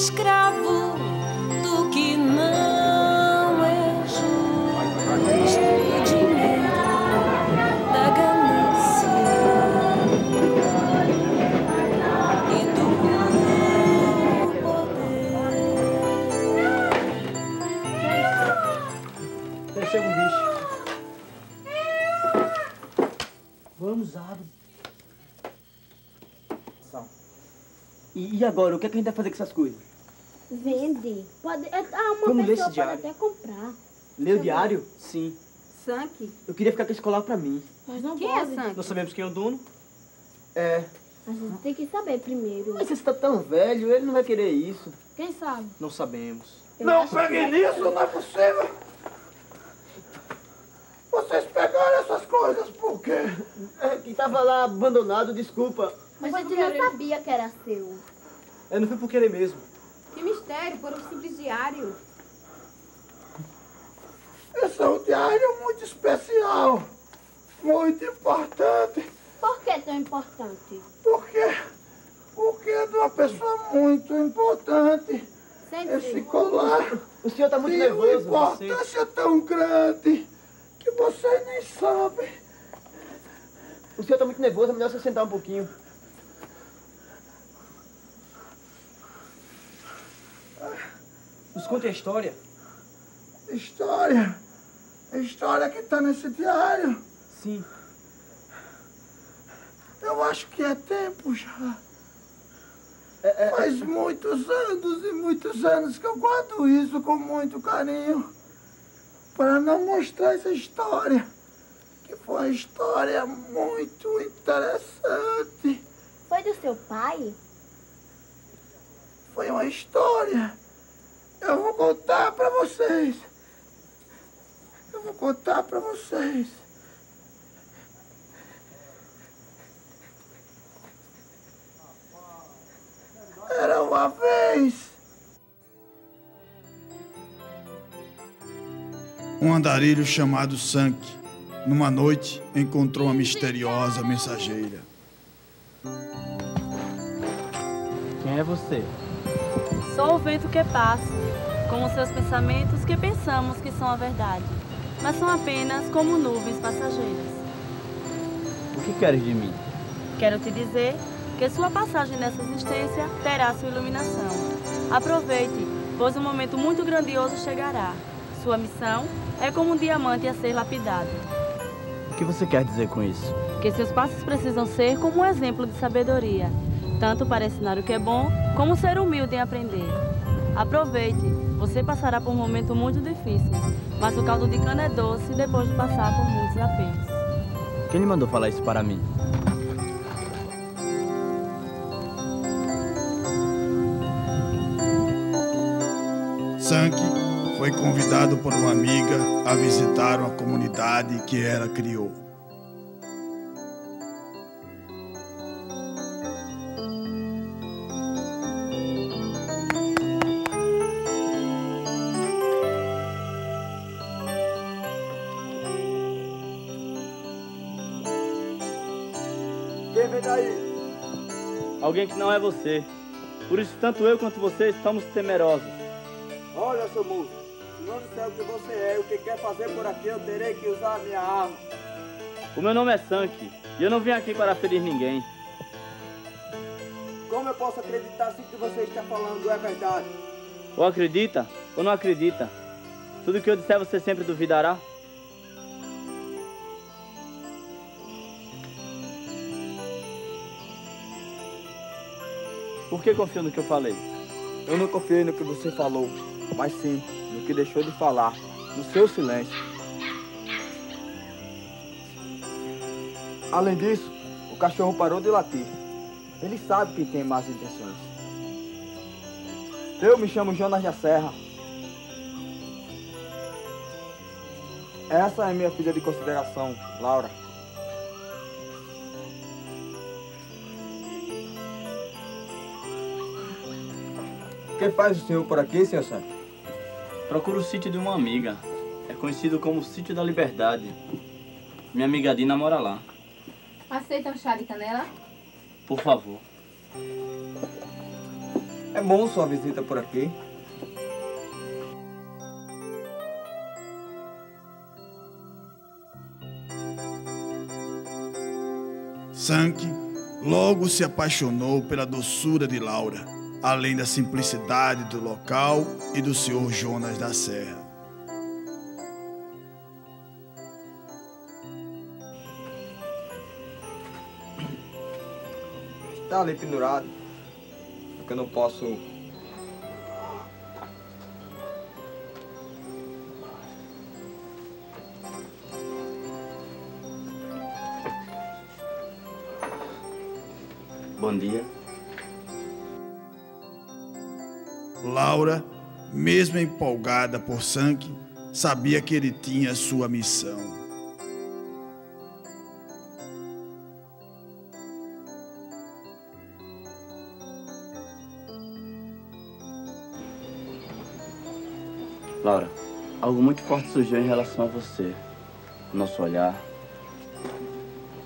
escravo do que não é justo, do dinheiro, da ganância e do poder. Chega um bicho. Vamos, abre. E agora, o que é que a gente vai fazer com essas coisas? Vende. Pode, uma Vamos ler pessoa esse pode diário. até comprar. Ler o diário? Sim. Sanky? Eu queria ficar com esse colar pra mim. Mas não Quem pode. é Sanky? Nós sabemos quem é o dono? É. A gente tem que saber primeiro. Mas você está tão velho, ele não vai querer isso. Quem sabe? Não sabemos. Eu Não acho peguem que- nisso, não é possível. Vocês pegaram essas coisas por quê? É, que tava lá abandonado, desculpa. Mas a gente não sabia que era seu. Eu não fui por querer mesmo. Que mistério, por um simples diário. Esse é um diário muito especial, muito importante, Por que tão importante? porque é de uma pessoa muito importante. Sempre. Esse colar O senhor tá muito tem uma nervoso. importância tão grande que vocês nem sabem. O senhor tá muito nervoso, é melhor você sentar um pouquinho. Nos conte a história. A história que está nesse diário, Sim. eu acho que é tempo já. Faz muitos anos e muitos anos que eu guardo isso com muito carinho para não mostrar essa história, que foi uma história muito interessante. Foi do seu pai? Foi uma história. Eu vou contar para vocês. Eu vou contar para vocês. Era uma vez. Um andarilho chamado Sanky, numa noite, encontrou uma misteriosa mensageira. Quem é você? Sou o vento que passa, com os seus pensamentos que pensamos que são a verdade, mas são apenas como nuvens passageiras. O que queres de mim? Quero te dizer que sua passagem nessa existência terá sua iluminação. Aproveite, pois um momento muito grandioso chegará. Sua missão é como um diamante a ser lapidado. O que você quer dizer com isso? Que seus passos precisam ser como um exemplo de sabedoria, tanto para ensinar o que é bom, como ser humilde em aprender. Aproveite, você passará por um momento muito difícil, mas o caldo de cana é doce depois de passar por muitos apertos. Quem lhe mandou falar isso para mim? Sanky foi convidado por uma amiga a visitar uma comunidade que ela criou. Quem vem daí? Alguém que não é você. Por isso, tanto eu quanto você estamos temerosos. Olha, seu moço, se não disser o que você é e o que quer fazer por aqui, eu terei que usar a minha arma. O meu nome é Sanky e eu não vim aqui para ferir ninguém. Como eu posso acreditar se o que você está falando é verdade? Ou acredita ou não acredita. Tudo que eu disser você sempre duvidará. Por que confio no que eu falei? Eu não confiei no que você falou, mas sim no que deixou de falar, no seu silêncio. Além disso, o cachorro parou de latir. Ele sabe que tem más intenções. Eu me chamo Jonas da Serra. Essa é minha filha de consideração, Laura. O que faz o senhor por aqui, senhor Sanky? Procuro o sítio de uma amiga. É conhecido como o Sítio da Liberdade. Minha amiga Dina mora lá. Aceita um chá de canela? Por favor. É bom sua visita por aqui. Sankey logo se apaixonou pela doçura de Laura, além da simplicidade do local e do Sr. Jonas da Serra. Está ali pendurado, porque eu não posso... Bom dia. Laura, mesmo empolgada por Sankey, sabia que ele tinha sua missão. Laura, algo muito forte surgiu em relação a você. Nosso olhar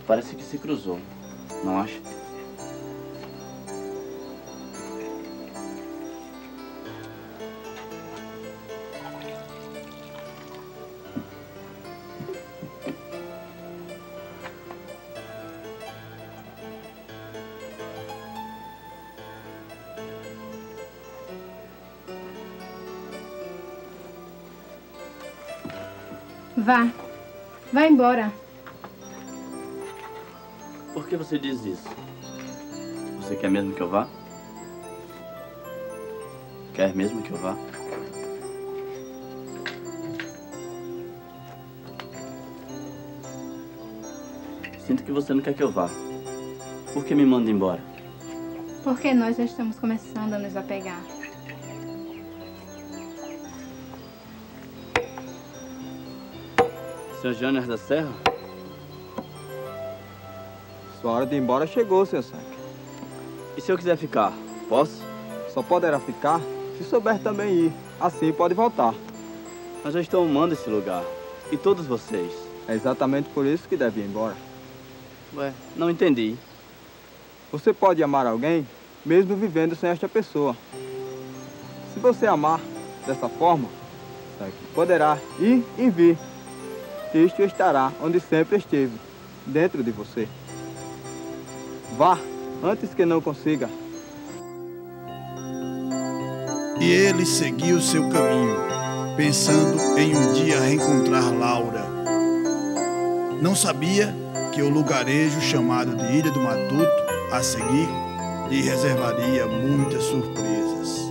parece que se cruzou, não acha? Vá. Vá embora. Por que você diz isso? Você quer mesmo que eu vá? Quer mesmo que eu vá? Sinto que você não quer que eu vá. Por que me manda embora? Porque nós já estamos começando a nos apegar. Sr. Jonas da Serra? Sua hora de ir embora chegou, Sr. Sankey. E se eu quiser ficar, posso? Só poderá ficar se souber também ir. Assim pode voltar. Mas eu estou amando esse lugar. E todos vocês. É exatamente por isso que deve ir embora. Ué, não entendi. Você pode amar alguém mesmo vivendo sem esta pessoa. Se você amar dessa forma, Sankey, poderá ir e vir. Cristo estará onde sempre esteve, dentro de você. Vá, antes que não consiga. E ele seguiu seu caminho, pensando em um dia reencontrar Laura. Não sabia que o lugarejo chamado de Ilha do Matuto, a seguir, lhe reservaria muitas surpresas.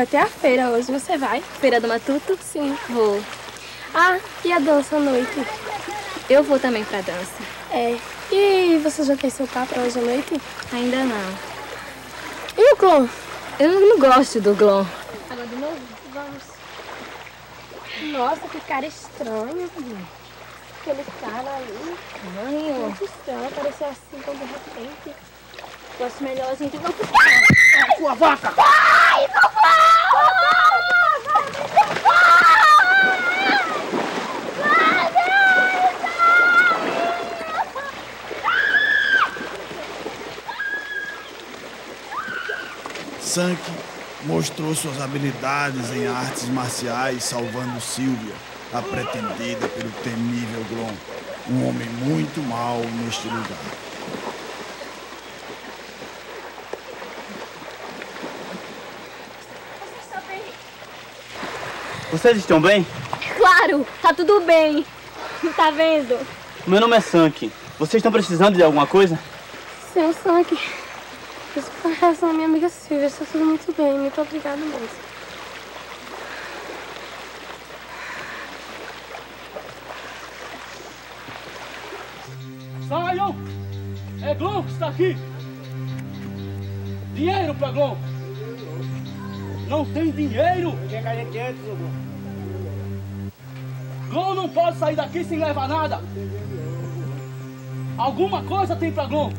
Vai ter a feira hoje, você vai? Feira do Matuto? Sim. Vou. Ah, e a dança à noite? Eu vou também pra dança. É. E você já tem seu par pra hoje à noite? Ainda não. E o Glon? Eu não gosto do Glon. Agora de novo? Vamos. Nossa, que cara estranho. Aquele cara ali. Mãe, Muito estranho, apareceu assim tão de repente. Eu acho melhor a gente não... Sua vaca! Ai, Sankey mostrou suas habilidades em artes marciais, salvando Sylvia, a pretendida pelo temível Glon, um homem muito mau neste lugar. Vocês estão bem? Claro, tá tudo bem. Tá vendo? Meu nome é Sankey. Vocês estão precisando de alguma coisa? Seu Sankey, isso foi a reação da minha amiga Silvia. Está tudo muito bem. Muito obrigada mesmo. Saiam! É Glon que está aqui! Dinheiro pra Glon! Não tem dinheiro! Glon não pode sair daqui sem levar nada! Alguma coisa tem pra Glon!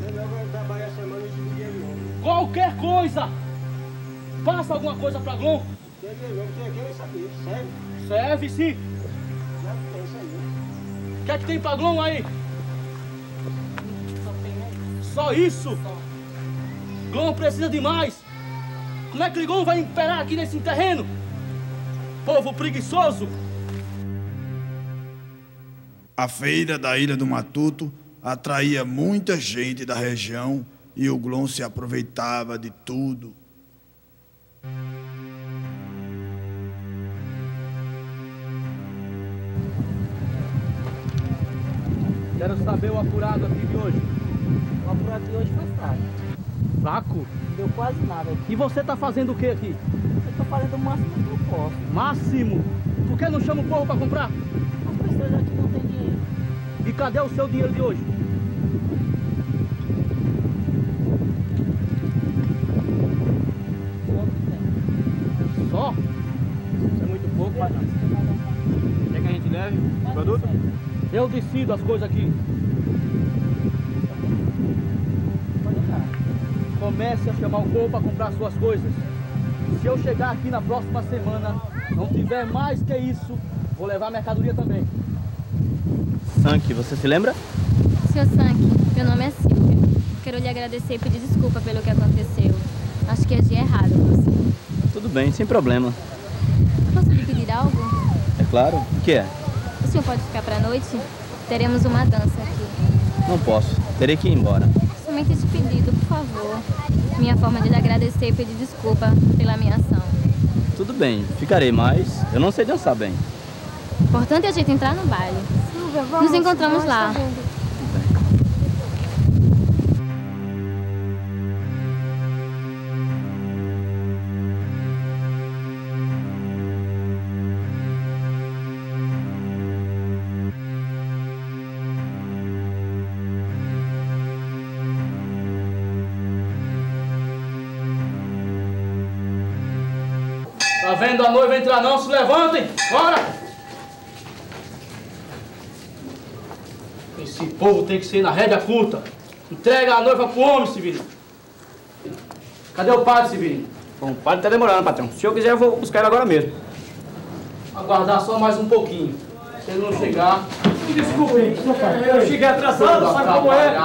Qualquer coisa! Passa alguma coisa pra Glon. Serve sim. O que é que tem pra Glon aí? Só isso? Glon precisa de mais. Como é que Glon vai imperar aqui nesse terreno? Povo preguiçoso. A feira da Ilha do Matuto atraía muita gente da região e o Glon se aproveitava de tudo. Quero saber o apurado aqui de hoje. O apurado de hoje foi fraco. Fraco? Não deu quase nada. E você tá fazendo o que aqui? Eu tô fazendo o máximo que eu posso. Máximo? Por que não chama o povo para comprar? As pessoas aqui não têm dinheiro. E cadê o seu dinheiro de hoje? Só? Isso é muito pouco, patrão. Quer que a gente leve o produto? Eu decido as coisas aqui. Comece a chamar o povo para comprar suas coisas. Se eu chegar aqui na próxima semana, não tiver mais que isso, vou levar a mercadoria também. Sank, você se lembra? Sr. Sank, meu nome é Silvia. Quero lhe agradecer e pedir desculpa pelo que aconteceu. Acho que agi errado com você. Tudo bem, sem problema. Posso lhe pedir algo? É claro. O que é? O senhor pode ficar pra noite? Teremos uma dança aqui. Não posso. Terei que ir embora. Somente esse pedido, por favor. Minha forma de lhe agradecer e pedir desculpa pela minha ação. Tudo bem, ficarei, mas eu não sei dançar bem. O importante é a gente entrar no baile. Silvia, vamos, nos encontramos lá. Tá vendo a noiva entrar não? Se levantem! Bora! Esse povo tem que ser na rédea curta. Entrega a noiva pro homem, Severino. Cadê o padre, Severino? Bom, o padre tá demorando, patrão. Se eu quiser, eu vou buscar ele agora mesmo. Aguardar só mais um pouquinho. Se ele não chegar... Me desculpe, eu cheguei atrasado, sabe como é?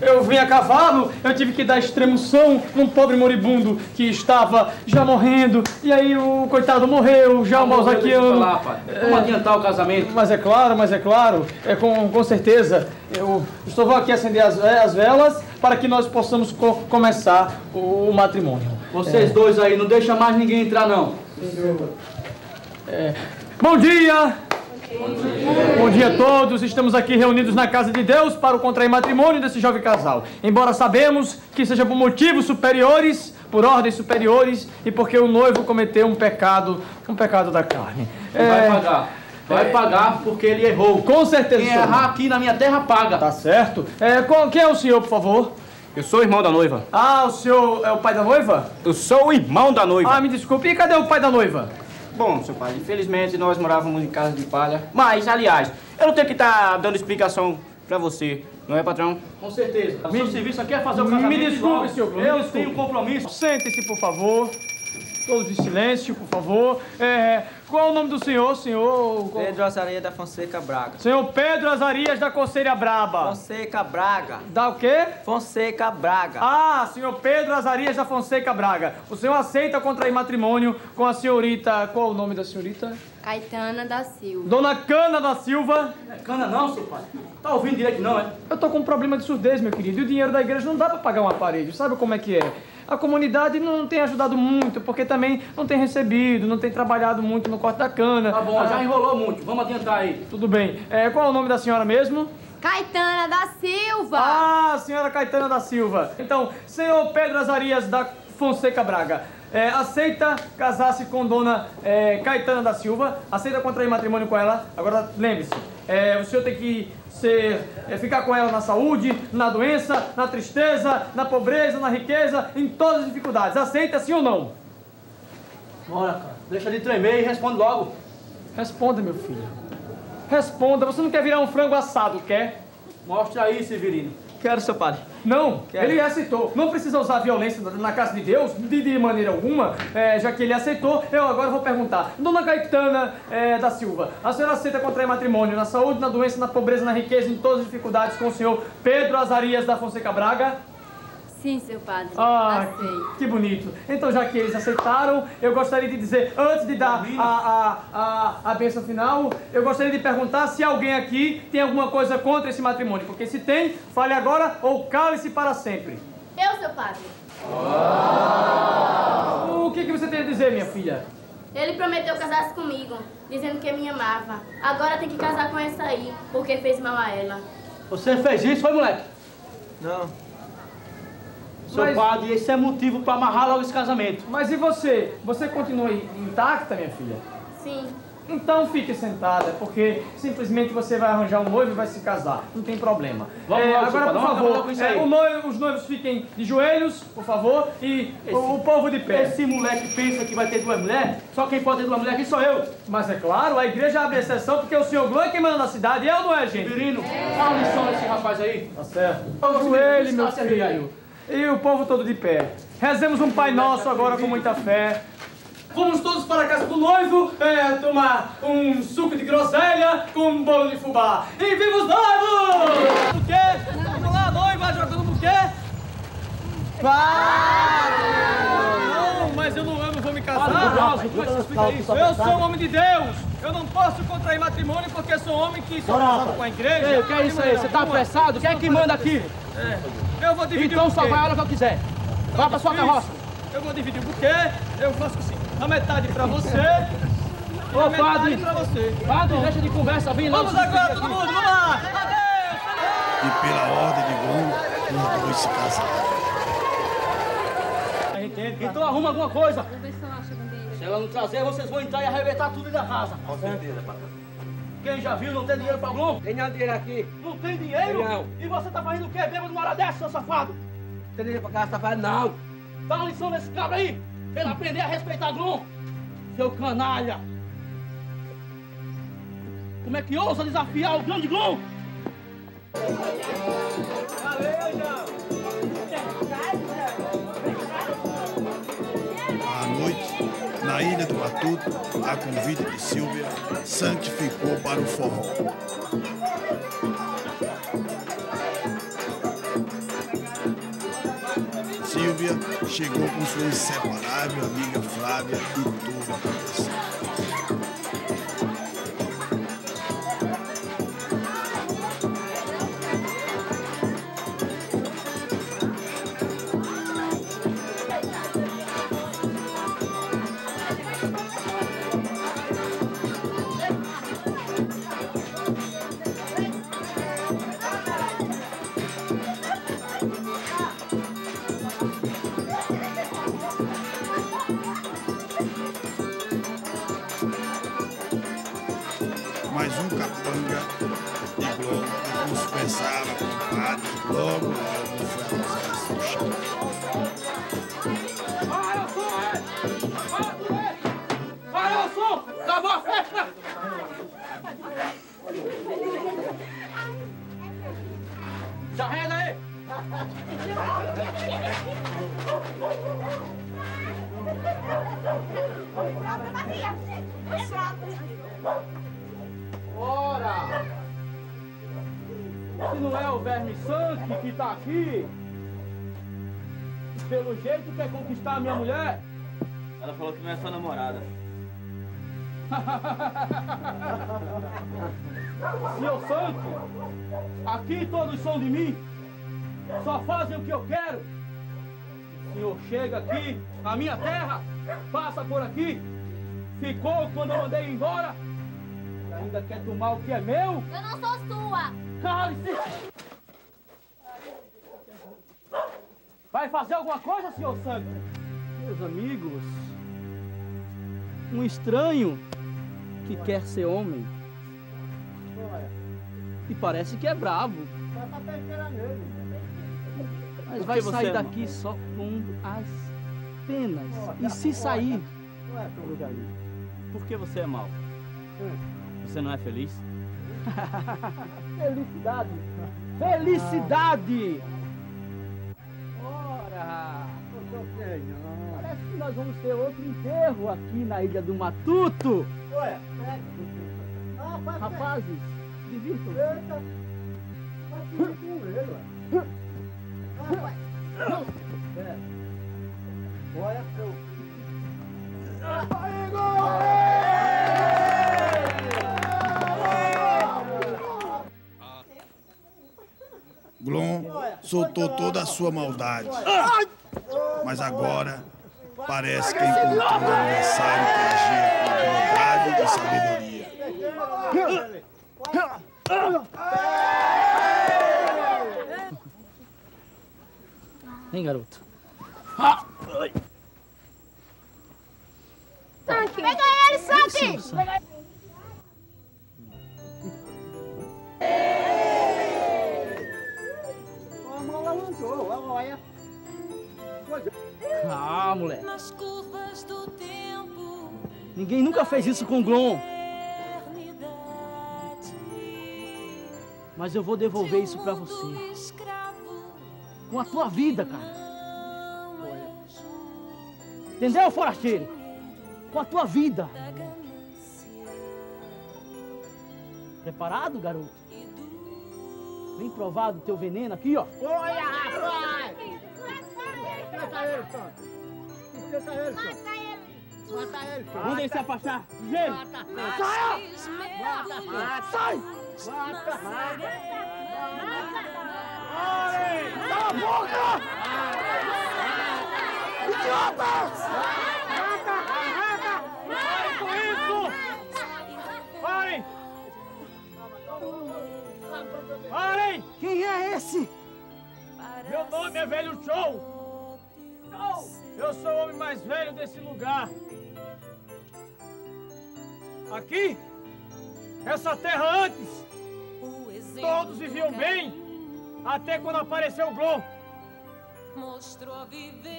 Eu vim a cavalo, eu tive que dar extremoção num pobre moribundo que estava já morrendo, e aí o coitado morreu, já o malzaquiano... Vamos adiantar o casamento. Mas é claro, com certeza. Eu só vou aqui acender as velas para que nós possamos começar o matrimônio. Vocês dois aí, não deixa mais ninguém entrar não. Bom dia! Bom dia a todos, estamos aqui reunidos na casa de Deus para o contrair matrimônio desse jovem casal. Embora sabemos que seja por motivos superiores, por ordens superiores e porque o noivo cometeu um pecado da carne. Vai pagar porque ele errou. Com certeza. Quem errar aqui na minha terra paga. Tá certo. Quem é o senhor, por favor? Eu sou o irmão da noiva. Ah, o senhor é o pai da noiva? Eu sou o irmão da noiva. Ah, me desculpe, e cadê o pai da noiva? Bom, seu pai, infelizmente nós morávamos em casa de palha. Mas, aliás, eu não tenho que estar dando explicação pra você, não é, patrão? Com certeza. O seu serviço aqui é fazer o casamento. Me desculpe, senhor. Eu tenho compromisso. Sente-se, por favor. Todos em silêncio, por favor. Qual é o nome do senhor, Pedro Azarias da Fonseca Braga. Senhor Pedro Azarias da Conselha Braba. Fonseca Braga. Da o quê? Fonseca Braga. Ah, senhor Pedro Azarias da Fonseca Braga. O senhor aceita contrair matrimônio com a senhorita... Qual é o nome da senhorita? Caetana da Silva. Dona Cana da Silva. Não é Cana não, seu pai. Tá ouvindo direito não, é? Eu tô com um problema de surdez, meu querido. E o dinheiro da igreja não dá pra pagar um aparelho. Sabe como é que é? A comunidade não tem ajudado muito, porque também não tem recebido, não tem trabalhado muito no corte da cana. Tá bom, já enrolou muito. Vamos adiantar aí. Tudo bem. Qual é o nome da senhora mesmo? Caetana da Silva. Ah, senhora Caetana da Silva. Então, senhor Pedro Azarias da Fonseca Braga, aceita casar-se com dona Caetana da Silva? Aceita contrair matrimônio com ela? Agora, lembre-se, o senhor tem que ficar com ela na saúde, na doença, na tristeza, na pobreza, na riqueza, em todas as dificuldades. Aceita sim ou não? Bora, cara. Deixa de tremer e responde logo. Responda, meu filho. Responda. Você não quer virar um frango assado, quer? Mostra aí, Severino. Quero, seu padre. Não, Quero. ele aceitou. Não precisa usar violência na casa de Deus, de maneira alguma, já que ele aceitou. Eu agora vou perguntar. Dona Caetana da Silva, a senhora aceita contrair matrimônio na saúde, na doença, na pobreza, na riqueza, em todas as dificuldades com o senhor Pedro Azarias da Fonseca Braga? Sim, seu padre. Aceito. Que bonito. Então, já que eles aceitaram, eu gostaria de dizer, antes de dar a bênção final, eu gostaria de perguntar se alguém aqui tem alguma coisa contra esse matrimônio. Porque se tem, fale agora ou cale-se para sempre. Eu, seu padre. O que você tem a dizer, minha filha? Ele prometeu casar-se comigo, dizendo que me amava. Agora tem que casar com essa aí, porque fez mal a ela. Você fez isso, foi, moleque? Não. Seu padre, esse é motivo para amarrar logo esse casamento. Mas e você? Você continua intacta, minha filha? Sim. Então fique sentada, porque simplesmente você vai arranjar um noivo e vai se casar. Não tem problema. Vamos logo, agora, por favor, os noivos fiquem de joelhos, por favor, e o povo de pé. Esse moleque pensa que vai ter duas mulheres? Só quem pode ter duas mulheres aqui sou eu. Mas é claro, a igreja abre exceção porque o senhor Glória é quem manda na cidade, eu não é, gente? Virino, dá uma lição a esse rapaz aí. Tá certo. O joelho, meu filho. E o povo todo de pé. Rezemos um Pai Nosso agora com muita fé. Vamos todos para a casa do noivo tomar um suco de groselha com um bolo de fubá. E viva os noivos! Buquê! Vamos lá, noiva, jogando buquê! Não, mas eu não vou me casar. Eu sou um homem de Deus. Eu não posso contrair matrimônio porque sou homem que sou casado com a igreja. Ei, o que é isso aí? Você tá apressado? Quem é que manda aqui? Eu vou dividir então o buquê. só vai a hora que eu quiser. Vai pra sua carroça. Eu vou dividir o buquê. Eu faço assim. A metade pra você. Ô, padre. Pra você. Padre, deixa de conversa. Vem logo. Vamos agora, todo mundo. Vamos lá. E pela ordem de Gon, os dois se casaram. Então arruma alguma coisa. Vou ver se eu acho algum deles. Se ela não trazer, vocês vão entrar e arrebentar tudo da casa. Com certeza, papai. Quem já viu não tem dinheiro pra Glom? Tem não dinheiro aqui. Não tem dinheiro? Não. E você tá fazendo o quê? Bêbado numa hora dessa, seu safado? Tem dinheiro pra casa, safado? Não. Dá uma lição nesse cabra aí, pra ele aprender a respeitar Glom. Seu canalha. Como é que ousa desafiar o grande Glom? À noite, na Ilha do Matuto, a convite de Silvia, santificou para o forró. Silvia chegou com sua inseparável amiga Flávia e tudo aconteceu. Mais um capanga de Globo que dispensava com o padre, logo foi a ausência do chão. Vai, o som! Acabou a festa! Já reza aí! Ora! Se não é o verme sangue que tá aqui, pelo jeito quer conquistar a minha mulher. Ela falou que não é sua namorada. Senhor Santo, aqui todos são de mim, só fazem o que eu quero. O senhor chega aqui, na minha terra, passa por aqui, ficou quando eu mandei embora, e ainda quer tomar o que é meu? Eu não sou sua! Cale-se! Vai fazer alguma coisa, senhor Santo? Meus amigos, um estranho que quer ser homem e parece que é bravo, mas vai sair daqui só com as penas. E se sair, Por que você é mau? Você não é feliz? felicidade Felicidade! Ora! Parece que nós vamos ter outro enterro aqui na Ilha do Matuto. Olha, rapazes, se divirtam. Olha, seu. Glon soltou toda a sua maldade. Mas agora parece que encontrou um adversário que agia com habilidade e sabedoria. Vem, garoto. Pega ele, Santi! Ah, moleque. Ninguém nunca fez isso com o Glon. Mas eu vou devolver isso pra você. Com a tua vida, cara. Entendeu, forasteiro? Com a tua vida. Preparado, garoto? Vem provar do teu veneno aqui, ó. Olha, rapaz! Mata ele, Santo! Mata ele, Santo! Mata ele, Santo! Manda ele se afastar! Ligeiro! Saia! Sai! Cala a boca! Idiotas! Parem com isso! Parem! Parem! Quem é esse? Meu nome é Velho Show! Eu sou o homem mais velho desse lugar. Aqui, essa terra antes, todos viviam bem, até quando apareceu o Glon.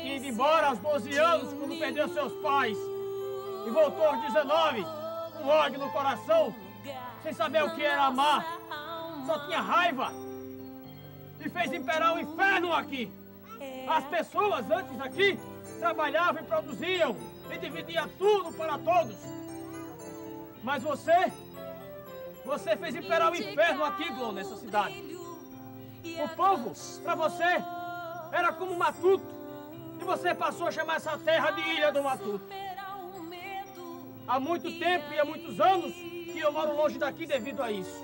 Indo embora aos 12 anos, quando perdeu seus pais. E voltou aos 19, com ódio no coração, sem saber o que era amar. Só tinha raiva. E fez imperar o inferno aqui. As pessoas antes aqui trabalhavam e produziam e dividiam tudo para todos. Mas você fez imperar o inferno aqui, Glon, nessa cidade. O povo, para você, era como Matuto. E você passou a chamar essa terra de Ilha do Matuto. Há muito tempo e há muitos anos que eu moro longe daqui devido a isso.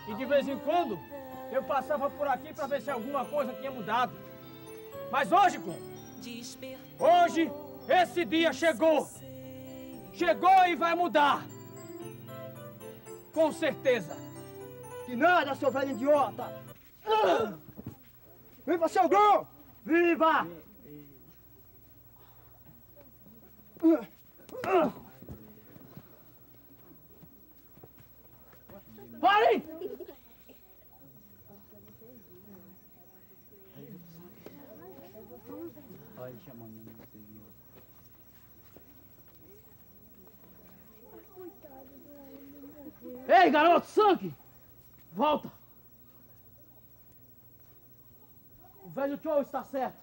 E de vez em quando, eu passava por aqui para ver se alguma coisa tinha mudado. Mas hoje, Glon, hoje, esse dia chegou. Chegou e vai mudar. Com certeza. Que nada, seu velho idiota! Viva, seu Glon! Viva! Parem! Ei, garoto, sangue! Volta! O velho Joe está certo.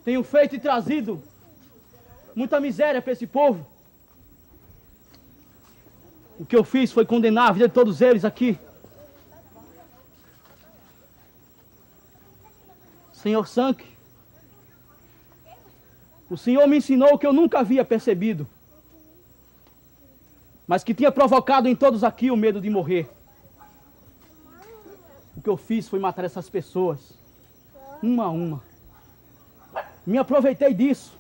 Tenho feito e trazido muita miséria para esse povo. O que eu fiz foi condenar a vida de todos eles aqui. Senhor Sank, o Senhor me ensinou o que eu nunca havia percebido, mas que tinha provocado em todos aqui o medo de morrer. O que eu fiz foi matar essas pessoas, uma a uma. Me aproveitei disso,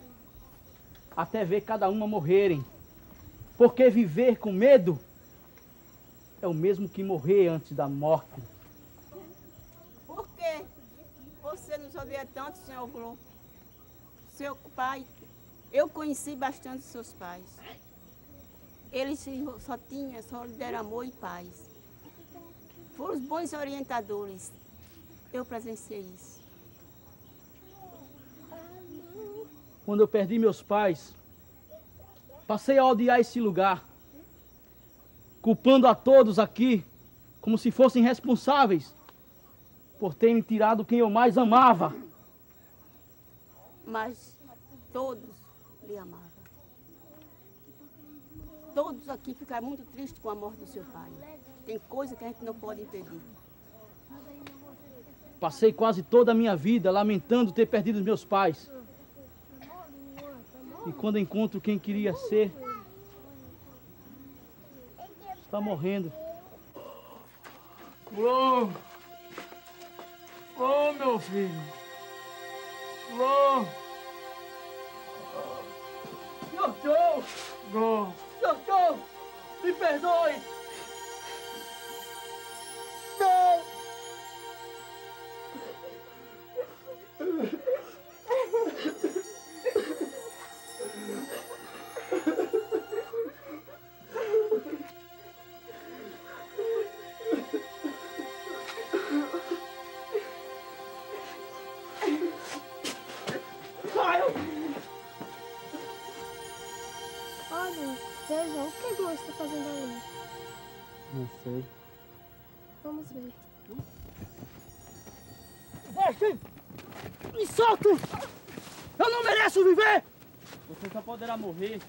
até ver cada uma morrerem. Porque viver com medo é o mesmo que morrer antes da morte. Por que você nos odeia tanto, senhor Glon? Seu pai, eu conheci bastante seus pais. Eles só lhe deram amor e paz. Foram os bons orientadores. Eu presenciei isso. Quando eu perdi meus pais, passei a odiar esse lugar, culpando a todos aqui como se fossem responsáveis por terem tirado quem eu mais amava. Mas todos lhe amavam. Todos aqui ficaram muito tristes com a morte do seu pai. Tem coisa que a gente não pode impedir. Passei quase toda a minha vida lamentando ter perdido os meus pais. E quando encontro quem queria ser, está morrendo. Glô! Glô, meu filho! Glô! Sr. Joe! Glô! Sr. Joe! Me perdoe! Olha, veja, o que Glô está fazendo ali? Não sei. Vamos ver. Deixem! Me soltem! Eu não mereço viver! Você só poderá morrer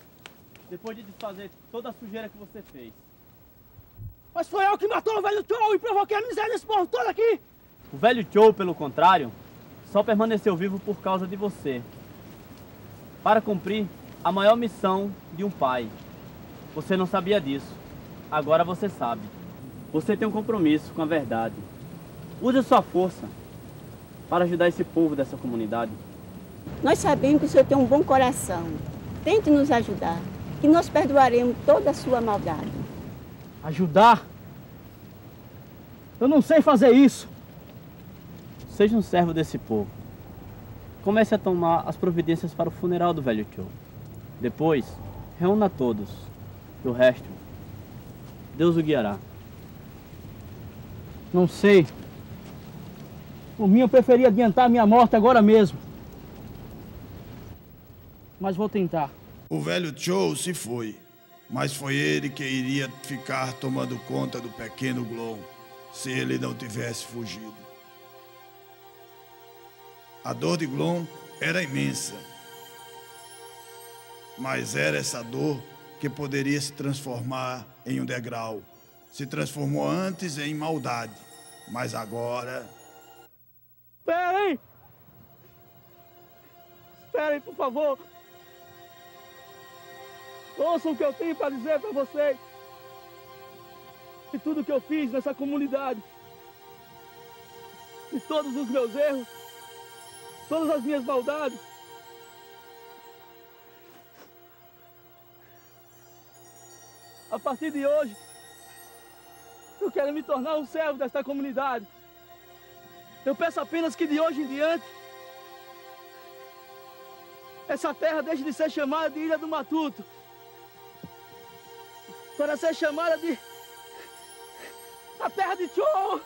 depois de desfazer toda a sujeira que você fez. Mas foi eu que matou o velho Joe e provoquei a miséria desse povo todo aqui! O velho Joe, pelo contrário, só permaneceu vivo por causa de você. Para cumprir a maior missão de um pai. Você não sabia disso. Agora você sabe. Você tem um compromisso com a verdade. Use a sua força para ajudar esse povo dessa comunidade. Nós sabemos que o senhor tem um bom coração. Tente nos ajudar, que nós perdoaremos toda a sua maldade. Ajudar? Eu não sei fazer isso. Seja um servo desse povo. Comece a tomar as providências para o funeral do velho Joe. Depois, reúna todos. E o resto, Deus o guiará. Não sei. Por mim, eu preferia adiantar minha morte agora mesmo. Mas vou tentar. O velho Joe se foi, mas foi ele que iria ficar tomando conta do pequeno Glô, se ele não tivesse fugido. A dor de Glô era imensa, mas era essa dor que poderia se transformar em um degrau. Se transformou antes em maldade, mas agora... Esperem! Esperem, por favor! Ouçam o que eu tenho para dizer para vocês. E tudo que eu fiz nessa comunidade. E todos os meus erros. Todas as minhas maldades. A partir de hoje, eu quero me tornar um servo desta comunidade. Eu peço apenas que de hoje em diante, essa terra deixe de ser chamada de Ilha do Matuto, para ser chamada de a terra de Joe.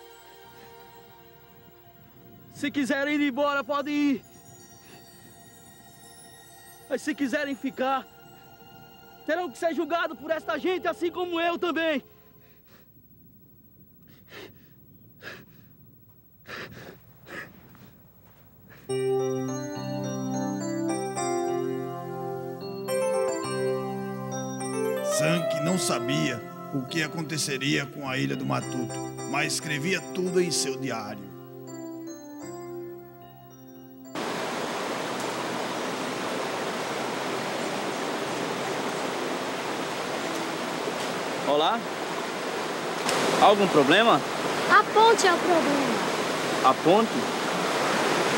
Se quiserem ir embora, podem ir. Mas se quiserem ficar, terão que ser julgados por esta gente, assim como eu também. Sank não sabia o que aconteceria com a Ilha do Matuto, mas escrevia tudo em seu diário. Olá? Algum problema? A ponte é o problema. A ponte?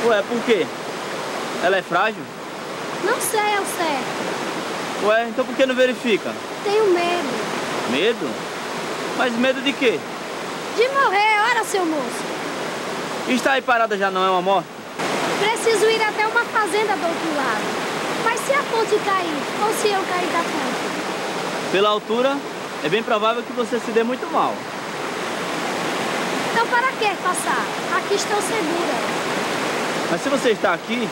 Ué, por quê? Ela é frágil? Não sei ao certo. Ué, então por que não verifica? Tenho medo. Medo? Mas medo de quê? De morrer, ora, seu moço. Estar aí parada já não é uma morte? Preciso ir até uma fazenda do outro lado. Mas se a ponte cair, ou se eu cair da ponte? Pela altura, é bem provável que você se dê muito mal. Então para que passar? Aqui estou segura. Mas se você está aqui,